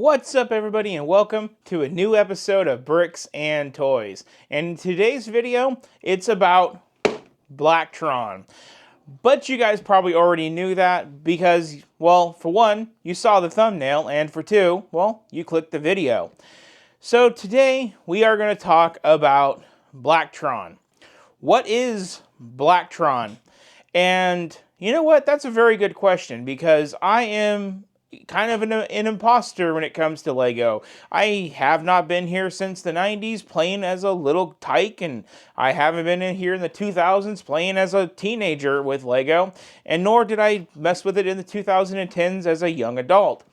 What's up, everybody, and welcome to a new episode of Bricks and Toys. And in today's video, it's about Blacktron. But you guys probably already knew that because, well, for one, you saw the thumbnail, and for two, well, you clicked the video. So today, we are going to talk about Blacktron. What is Blacktron? And you know what? That's a very good question because I am kind of an imposter when it comes to Lego. I have not been here since the 90s playing as a little tyke, and I haven't been in here in the 2000s playing as a teenager with Lego, and nor did I mess with it in the 2010s as a young adult.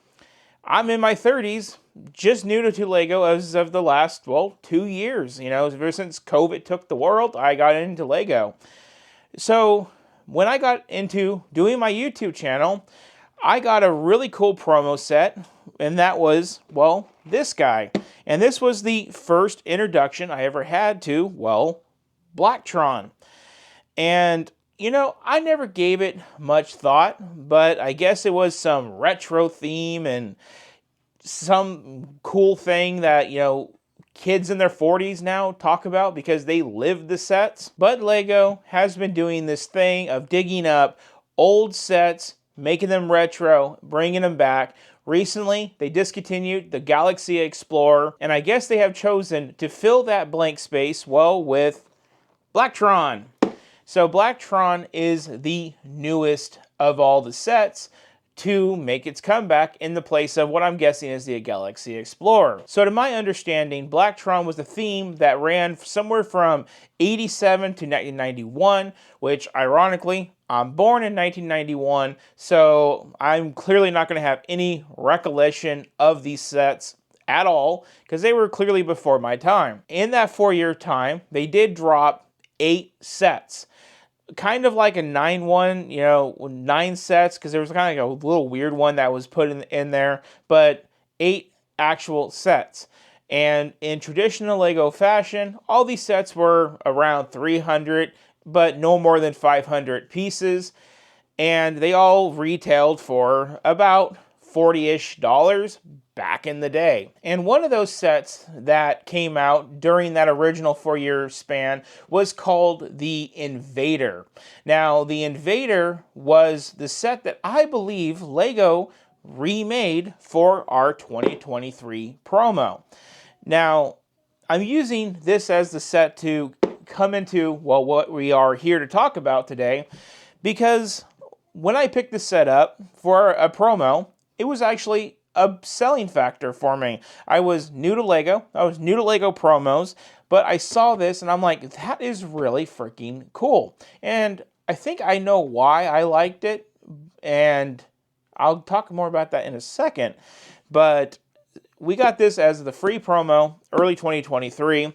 I'm in my 30s, just new to Lego as of the last, well, 2 years. You know, ever since COVID took the world, I got into Lego. So when I got into doing my YouTube channel, I got a really cool promo set, and that was, well, this guy. And this was the first introduction I ever had to, well, Blacktron. And, you know, I never gave it much thought, but I guess it was some retro theme and some cool thing that, you know, kids in their 40s now talk about because they lived the sets. But Lego has been doing this thing of digging up old sets, making them retro, bringing them back. Recently, they discontinued the Galaxy Explorer, and I guess they have chosen to fill that blank space, well, with Blacktron. So Blacktron is the newest of all the sets to make its comeback in the place of what I'm guessing is the Galaxy Explorer. So to my understanding, Blacktron was a theme that ran somewhere from 87 to 1991, which ironically, I'm born in 1991, so I'm clearly not going to have any recollection of these sets at all, because they were clearly before my time. In that 4-year time, they did drop 8 sets. Kind of like a 9-1, you know, 9 sets, because there was kind of like a little weird one that was put in there, but 8 actual sets. And in traditional Lego fashion, all these sets were around 300, but no more than 500 pieces, and they all retailed for about $40-ish back in the day. And one of those sets that came out during that original 4-year span was called the Invader. Now, the Invader was the set that I believe Lego remade for our 2023 promo. Now, I'm using this as the set to come into, well, what we are here to talk about today, because when I picked this set up for a promo, it was actually a selling factor for me. I was new to Lego. I was new to Lego promos, but I saw this and I'm like, that is really freaking cool. And I think I know why I liked it, and I'll talk more about that in a second. But we got this as the free promo early 2023.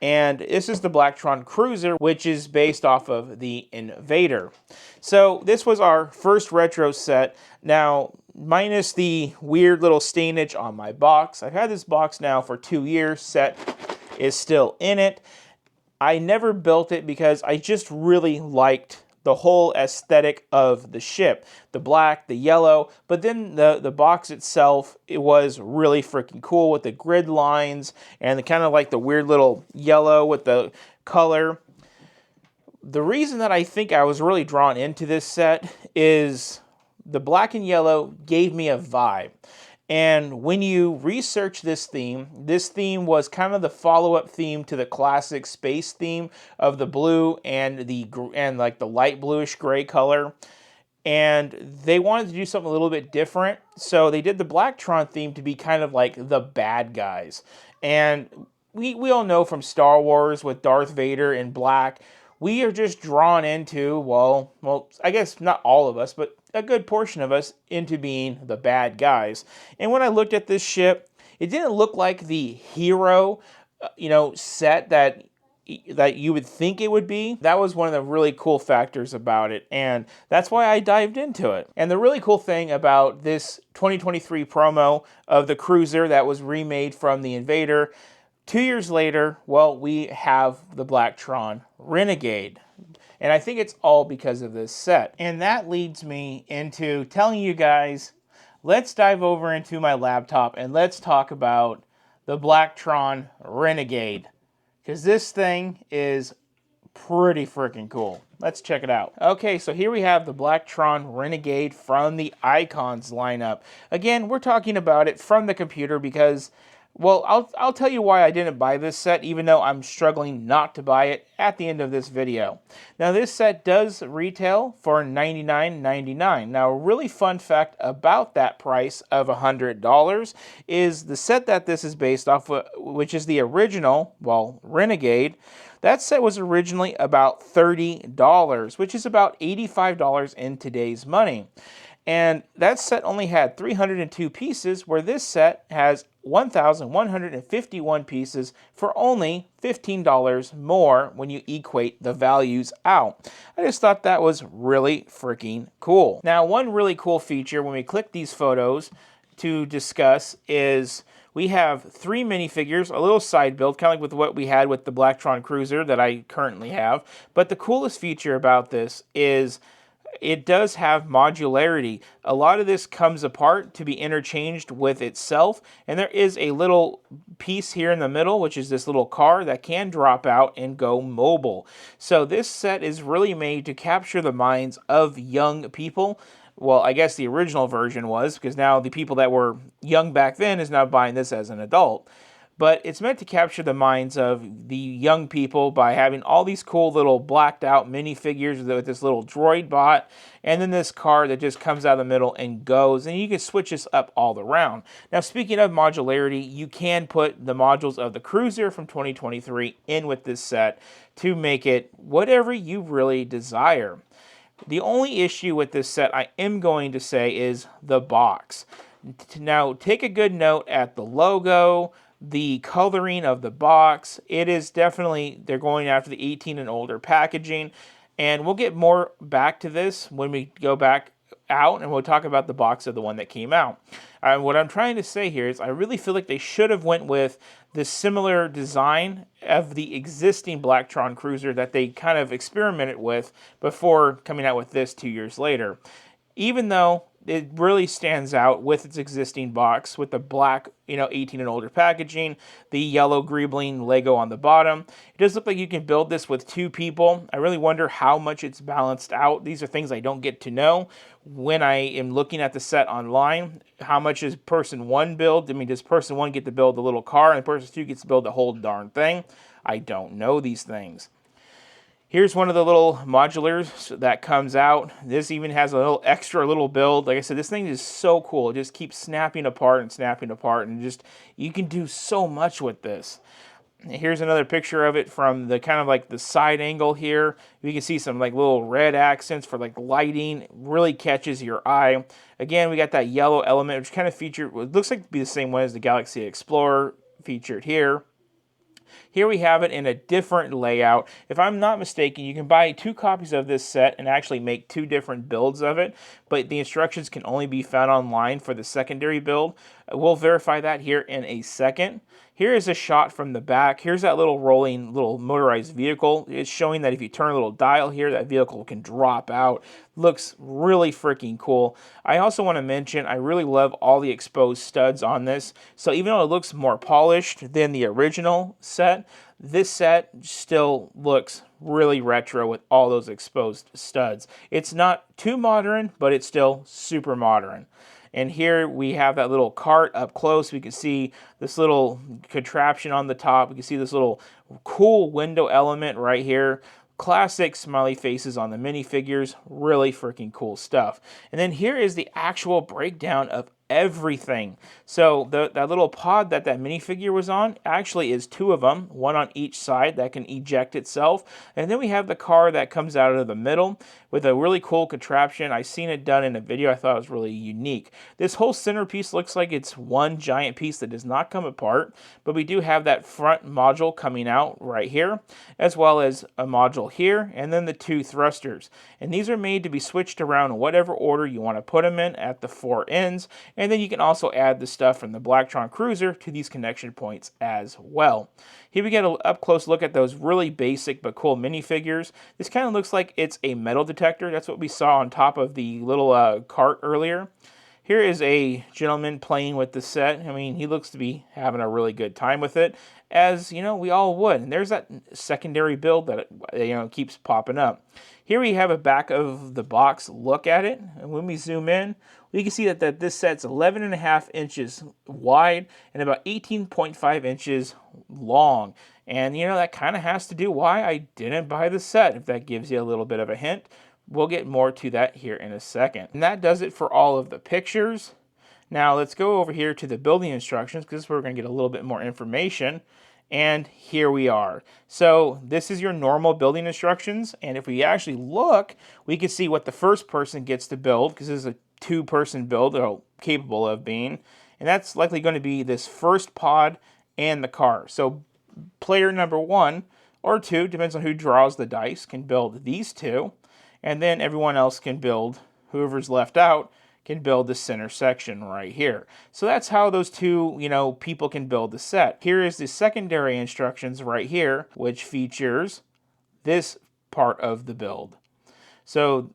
And this is the Blacktron Cruiser, which is based off of the Invader. So this was our first retro set. Now, minus the weird little stainage on my box. I've had this box now for 2 years. Set is still in it. I never built it because I just really liked the whole aesthetic of the ship. The black, the yellow, but then the box itself, it was really freaking cool with the grid lines and the kind of like the weird little yellow with the color. The reason that I think I was really drawn into this set is the black and yellow gave me a vibe. And when you research this theme was kind of the follow-up theme to the classic space theme of the blue and like the light bluish gray color. And they wanted to do something a little bit different, so they did the Blacktron theme to be kind of like the bad guys. And we all know from Star Wars with Darth Vader in black, we are just drawn into, well, I guess not all of us, but a good portion of us into being the bad guys. And when I looked at this ship, it didn't look like the hero, set that you would think it would be. That was one of the really cool factors about it, and that's why I dived into it. And the really cool thing about this 2023 promo of the Cruiser that was remade from the Invader, 2 years later, well, we have the Blacktron Renegade. And I think it's all because of this set. And that leads me into telling you guys let's dive over into my laptop and let's talk about the Blacktron Renegade, because this thing is pretty freaking cool. Let's check it out. Okay, so here we have the Blacktron Renegade from the Icons lineup. Again, we're talking about it from the computer because, well, I'll tell you why I didn't buy this set, even though I'm struggling not to buy it at the end of this video. Now, this set does retail for $99.99. Now, a really fun fact about that price of $100 is the set that this is based off of, which is the original, well, Renegade. That set was originally about $30, which is about $85 in today's money. And that set only had 302 pieces, where this set has 1,151 pieces for only $15 more when you equate the values out. I just thought that was really freaking cool. Now, one really cool feature when we click these photos to discuss is we have 3 minifigures, a little side build, kind of like with what we had with the Blacktron Cruiser that I currently have. But the coolest feature about this is it does have modularity. A lot of this comes apart to be interchanged with itself, and there is a little piece here in the middle, which is this little car that can drop out and go mobile. So this set is really made to capture the minds of young people. Well, I guess the original version was, because now the people that were young back then is now buying this as an adult. But it's meant to capture the minds of the young people by having all these cool little blacked out minifigures with this little droid bot, and then this car that just comes out of the middle and goes, and you can switch this up all around. Now, speaking of modularity, you can put the modules of the Cruiser from 2023 in with this set to make it whatever you really desire. The only issue with this set, I am going to say, is the box. Now, take a good note at the logo, the coloring of the box. It is definitely, they're going after the 18 and older packaging, and we'll get more back to this when we go back out and we'll talk about the box of the one that came out. What I'm trying to say here is I really feel like they should have went with the similar design of the existing Blacktron Cruiser that they kind of experimented with before coming out with this 2 years later. Even though it really stands out with its existing box, with the black, 18 and older packaging, the yellow greebling Lego on the bottom. It does look like you can build this with 2 people. I really wonder how much it's balanced out. These are things I don't get to know when I am looking at the set online. How much does person 1 build? I mean, does person 1 get to build the little car and person 2 gets to build the whole darn thing? I don't know these things. Here's one of the little modulars that comes out. This even has a little extra little build. Like I said, this thing is so cool. It just keeps snapping apart, and just, you can do so much with this. Here's another picture of it from the kind of like the side angle here. You can see some like little red accents for like lighting. It really catches your eye. Again, we got that yellow element, which kind of featured, it looks like to be the same one as the Galaxy Explorer featured here. Here we have it in a different layout. If I'm not mistaken, you can buy 2 copies of this set and actually make 2 different builds of it, but the instructions can only be found online for the secondary build. We'll verify that here in a second. Here is a shot from the back. Here's that little rolling, little motorized vehicle. It's showing that if you turn a little dial here, that vehicle can drop out. Looks really freaking cool. I also want to mention, I really love all the exposed studs on this. So even though it looks more polished than the original set, this set still looks really retro with all those exposed studs. It's not too modern, but it's still super modern. And here we have that little cart up close. We can see this little contraption on the top. We can see this little cool window element right here. Classic smiley faces on the minifigures. Really freaking cool stuff. And then here is the actual breakdown of everything. So that little pod that minifigure was on actually is 2 of them, 1 on each side that can eject itself. And then we have the car that comes out of the middle with a really cool contraption. I seen it done in a video. I thought it was really unique. This whole centerpiece looks like it's one giant piece that does not come apart, but we do have that front module coming out right here, as well as a module here, and then the 2 thrusters. And these are made to be switched around in whatever order you want to put them in at the 4 ends. And then you can also add the stuff from the Blacktron Cruiser to these connection points as well. Here we get an up-close look at those really basic but cool minifigures. This kind of looks like it's a metal detector. That's what we saw on top of the little cart earlier. Here is a gentleman playing with the set. I mean, he looks to be having a really good time with it, as, you know, we all would. And there's that secondary build that, you know, keeps popping up. Here we have a back of the box look at it. And when we zoom in, we can see that this set's 11.5 inches wide and about 18.5 inches long. And, you know, that kind of has to do why I didn't buy the set, if that gives you a little bit of a hint. We'll get more to that here in a second. And that does it for all of the pictures. Now let's go over here to the building instructions, because we're going to get a little bit more information. And here we are. So this is your normal building instructions. And if we actually look, we can see what the first person gets to build, because this is a two-person build they're capable of being. And that's likely going to be this first pod and the car. So player number 1 or 2, depends on who draws the dice, can build these two. And then everyone else can build, whoever's left out, can build the center section right here. So that's how those two, you know, people can build the set. Here is the secondary instructions right here, which features this part of the build. So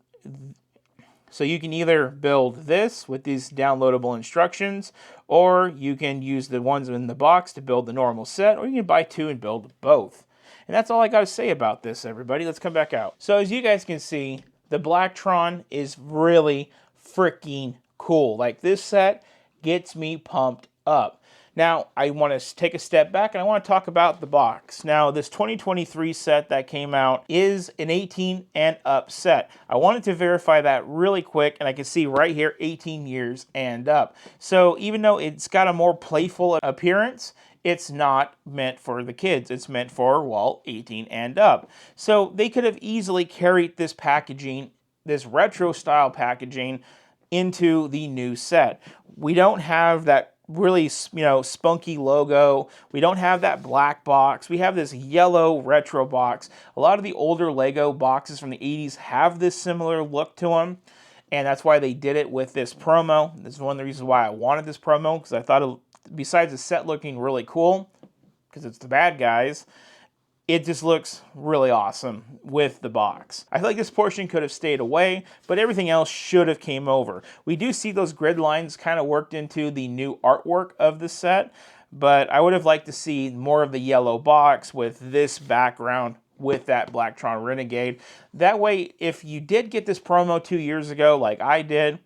you can either build this with these downloadable instructions, or you can use the ones in the box to build the normal set, or you can buy two and build both. And that's all I got to say about this, everybody. Let's come back out. So as you guys can see, the Blacktron is really freaking cool. Like, this set gets me pumped up. Now, I want to take a step back and I want to talk about the box. Now, this 2023 set that came out is an 18 and up set. I wanted to verify that really quick, and I can see right here 18 years and up. So even though it's got a more playful appearance, it's not meant for the kids. It's meant for, well, 18 and up. So they could have easily carried this packaging, this retro style packaging, into the new set. We don't have that really, you know, spunky logo. We don't have that black box. We have this yellow retro box. A lot of the older Lego boxes from the 80s have this similar look to them, and that's why they did it with this promo. This is one of the reasons why I wanted this promo, because I thought, besides the set looking really cool, because it's the bad guys, it just looks really awesome with the box. I feel like this portion could have stayed away, but everything else should have came over. We do see those grid lines kind of worked into the new artwork of the set, but I would have liked to see more of the yellow box with this background with that Blacktron Renegade. That way, if you did get this promo 2 years ago, like I did,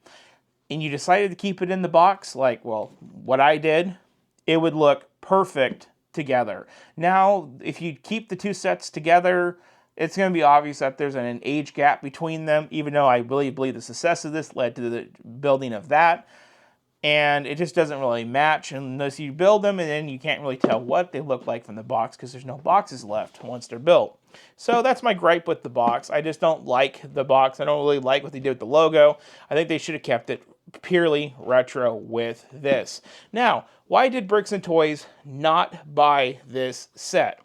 and you decided to keep it in the box, like, well, what I did, it would look perfect together. Now, if you keep the two sets together, it's going to be obvious that there's an age gap between them, even though I really believe the success of this led to the building of that. And it just doesn't really match unless you build them, and then you can't really tell what they look like from the box because there's no boxes left once they're built. So that's my gripe with the box. I just don't like the box. I don't really like what they did with the logo. I think they should have kept it purely retro with this. Now, why did Bricks and Toys not buy this set?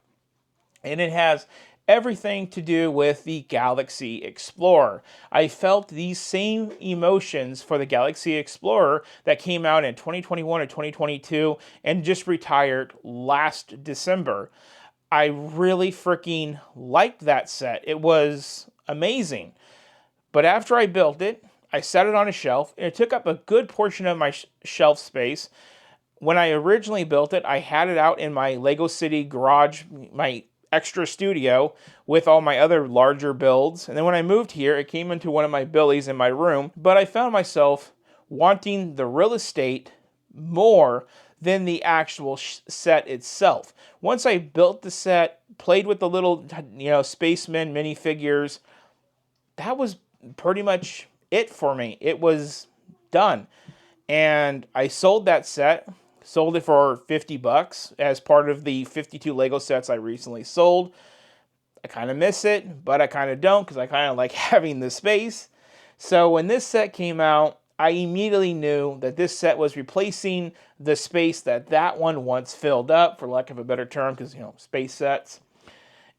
And it has everything to do with the Galaxy Explorer. I felt these same emotions for the Galaxy Explorer that came out in 2021 or 2022 and just retired last December. I really freaking liked that set. It was amazing. But after I built it, I set it on a shelf, and it took up a good portion of my shelf space. When I originally built it, I had it out in my Lego City garage, my extra studio, with all my other larger builds. And then when I moved here, it came into one of my billies in my room. But I found myself wanting the real estate more than the actual set itself. Once I built the set, played with the little, spacemen minifigures, that was pretty much it for me. It was done. And I sold that set. Sold it for $50 as part of the 52 Lego sets I recently sold. I kind of miss it, but I kind of don't, because I kind of like having the space. So when this set came out, I immediately knew that this set was replacing the space that one once filled up, for lack of a better term, because, space sets.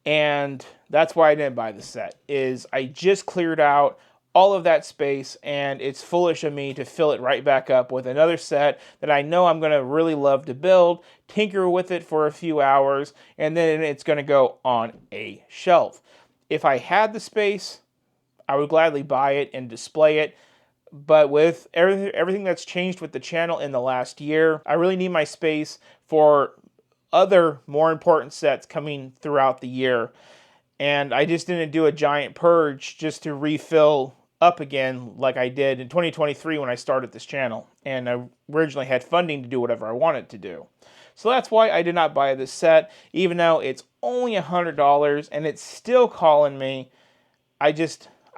And that's why I didn't buy the set, is I just cleared out all of that space, and it's foolish of me to fill it right back up with another set that I know I'm going to really love to build, tinker with it for a few hours, and then it's going to go on a shelf. If I had the space, I would gladly buy it and display it. but with everything that's changed with the channel in the last year, I really need my space for other more important sets coming throughout the year. And I just didn't do a giant purge just to refill up again like I did in 2023 when I started this channel. And I originally had funding to do whatever I wanted to do. So that's why I did not buy this set, even though it's only $100 and it's still calling me. I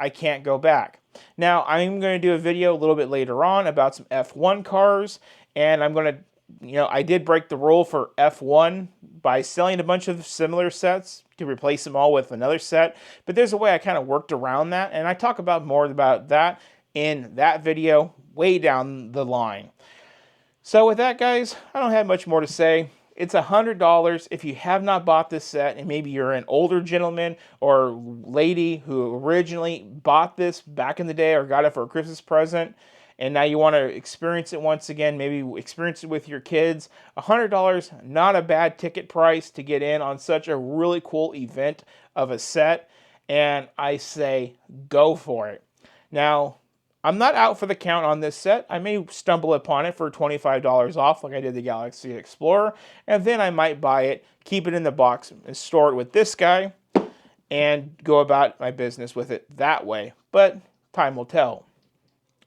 can't go back. Now, I'm going to do a video a little bit later on about some F1 cars, and I'm going to, I did break the rule for F1 by selling a bunch of similar sets to replace them all with another set, but there's a way I kind of worked around that, and I talk about more about that in that video way down the line. So with that, guys, I don't have much more to say. It's $100 if you have not bought this set, and maybe you're an older gentleman or lady who originally bought this back in the day or got it for a Christmas present, and now you want to experience it once again, maybe experience it with your kids. $100, not a bad ticket price to get in on such a really cool event of a set, and I say go for it. Now, I'm not out for the count on this set. I may stumble upon it for $25 off like I did the Galaxy Explorer, and then I might buy it, keep it in the box, and store it with this guy, and go about my business with it that way. But time will tell.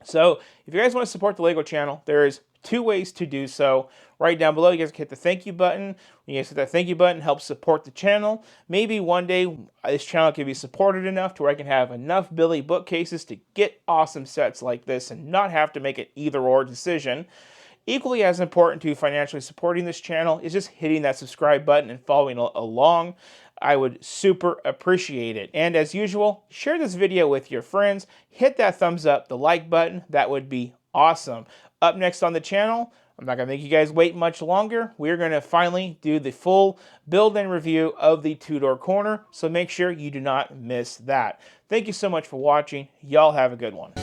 So if you guys want to support the LEGO channel, there is 2 ways to do so. Right down below, you guys can hit the thank you button. When you guys hit that thank you button, it helps support the channel. Maybe one day this channel can be supported enough to where I can have enough Billy bookcases to get awesome sets like this and not have to make an either-or decision. Equally as important to financially supporting this channel is just hitting that subscribe button and following along. I would super appreciate it. And as usual, share this video with your friends. Hit that thumbs up, the like button. That would be awesome. Up next on the channel, I'm not going to make you guys wait much longer. We're going to finally do the full build and review of the two-door corner, so make sure you do not miss that. Thank you so much for watching. Y'all have a good one.